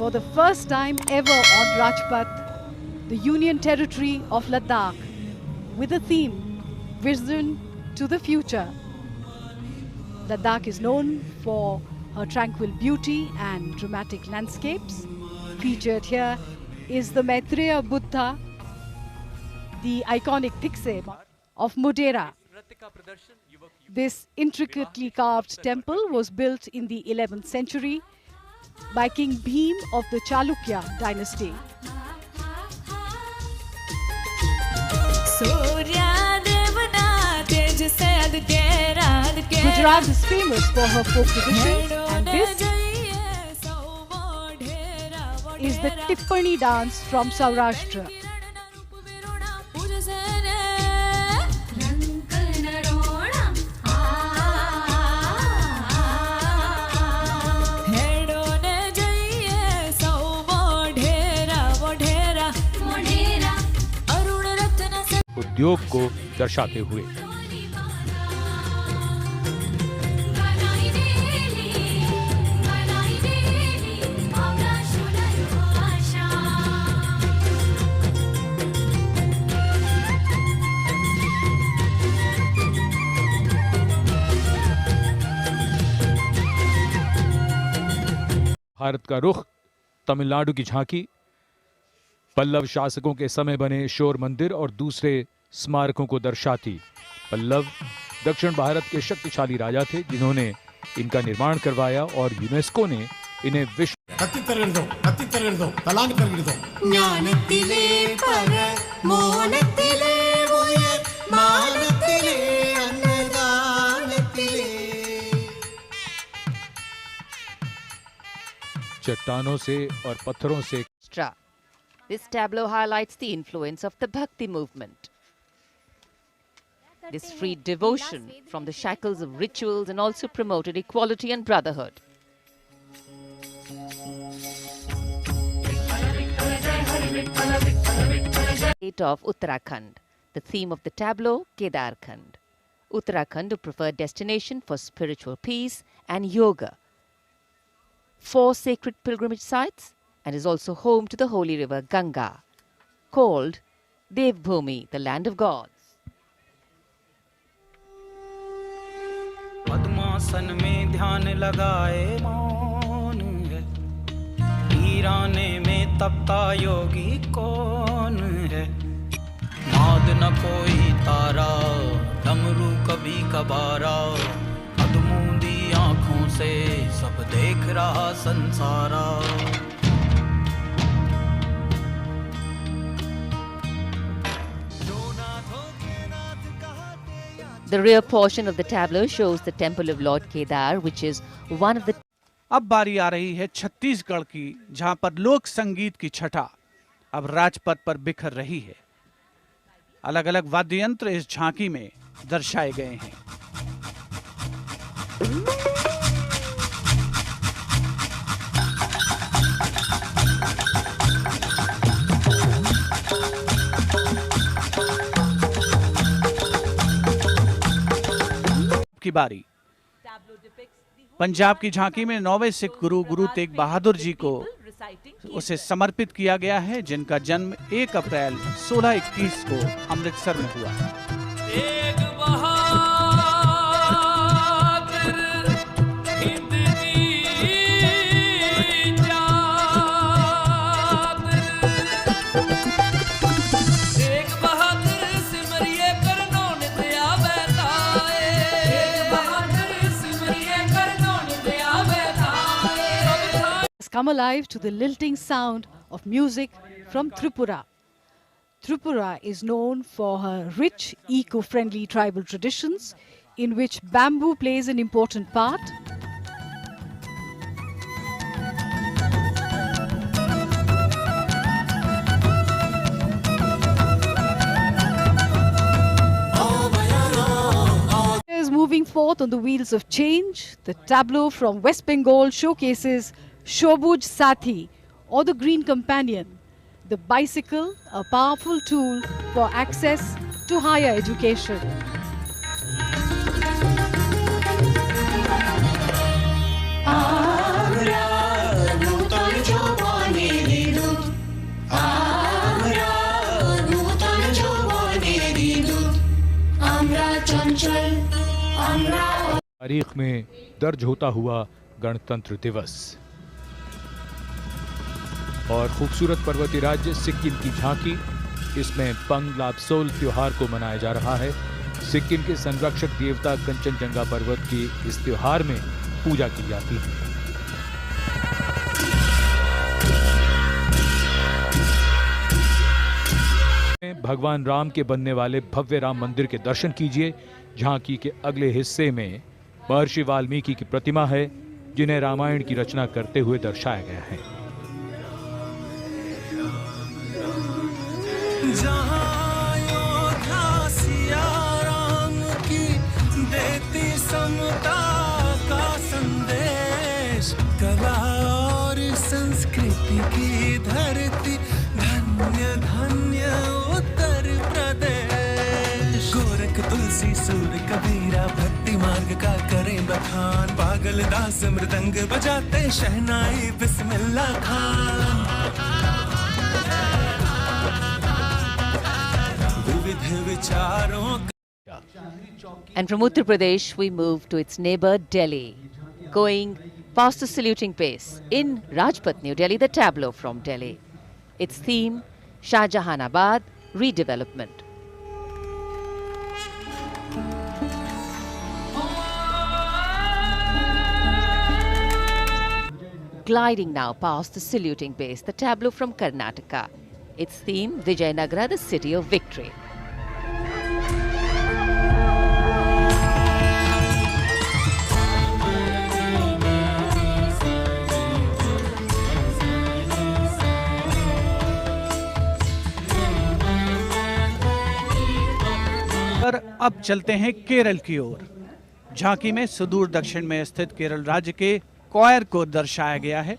for the first time ever on Rajpath, the Union Territory of Ladakh, with a theme, Vision to the Future. Ladakh is known for her tranquil beauty and dramatic landscapes. Featured here is the Maitreya Buddha, the iconic Dikse of Modhera. This intricately carved temple was built in the 11th century by King Bhim of the Chalukya dynasty. Gujarat is famous for her folk traditions, and this is the Tippani dance from Saurashtra. उद्योग को दर्शाते हुए भारत का रुख, तमिलनाडु की झांकी, पल्लव शासकों के समय बने शोर मंदिर और दूसरे स्मारकों को दर्शाती। पल्लव दक्षिण भारत के शक्तिशाली राजा थे जिन्होंने इनका निर्माण करवाया और यूनेस्को ने इन्हें विश्व चट्टानों से और पत्थरों से। This tableau highlights the influence of the Bhakti movement. This freed devotion from the shackles of rituals and also promoted equality and brotherhood. State of Uttarakhand. The theme of the tableau, Kedarkhand. Uttarakhand, a preferred destination for spiritual peace and yoga. 4 sacred pilgrimage sites, and is also home to the holy river Ganga, called Devbhumi, the land of gods. पद्मासन में ध्यान लगाए मौन है, वीराने में तपता योगी कौन है, नाद न कोई तारा, डमरू कभी कबारा, अधमूंदी आँखों से सब देख रहा संसारा। The rear portion of the tableau shows the temple of Lord Kedar, which is one of the... अब बारी आ रही है छत्तीसगढ़ की, जहां पर लोक संगीत की छटा अब राजपथ पर बिखर रही है। अलग अलग वाद्य यंत्र इस झांकी में दर्शाए गए हैं। की बारी पंजाब की झांकी में 9वें सिख गुरु तेग बहादुर जी को उसे समर्पित किया गया है, जिनका जन्म 1 अप्रैल 1621 को अमृतसर में हुआ। Come alive to the lilting sound of music from Tripura. Tripura is known for her rich, eco-friendly tribal traditions in which bamboo plays an important part. Moving forth on the wheels of change, the tableau from West Bengal showcases Shobuj Sathi, or the Green Companion, the bicycle, a powerful tool for access to higher education. तारीख में दर्ज होता हुआ गणतंत्र दिवस। और खूबसूरत पर्वतीय राज्य सिक्किम की झांकी, इसमें पंग लाब्सोल त्योहार को मनाया जा रहा है। सिक्किम के संरक्षक देवता कंचनजंगा पर्वत की इस त्योहार में पूजा की जाती है। भगवान राम के बनने वाले भव्य राम मंदिर के दर्शन कीजिए। झांकी के अगले हिस्से में महर्षि वाल्मीकि की प्रतिमा है, जिन्हें रामायण की रचना करते हुए दर्शाया गया है। जहाँ योद्धा सिया राम की देती समता का संदेश, कला और संस्कृति की धरती, धन्य धन्य उत्तर प्रदेश। गोरख तुलसी सूर कबीरा भक्ति मार्ग का करें बखान, पागल दास मृदंग बजाते शहनाई Bismillah Khan. And from Uttar Pradesh, we move to its neighbor Delhi, going past the saluting pace. In Rajpath, New Delhi, the tableau from Delhi. Its theme, Shahjahanabad redevelopment. Gliding now past the saluting base, the tableau from Karnataka. Its theme, Vijayanagara, the city of victory. पर अब चलते हैं केरल की ओर। झांकी में सुदूर दक्षिण में स्थित केरल राज्य के कोयर को दर्शाया गया है।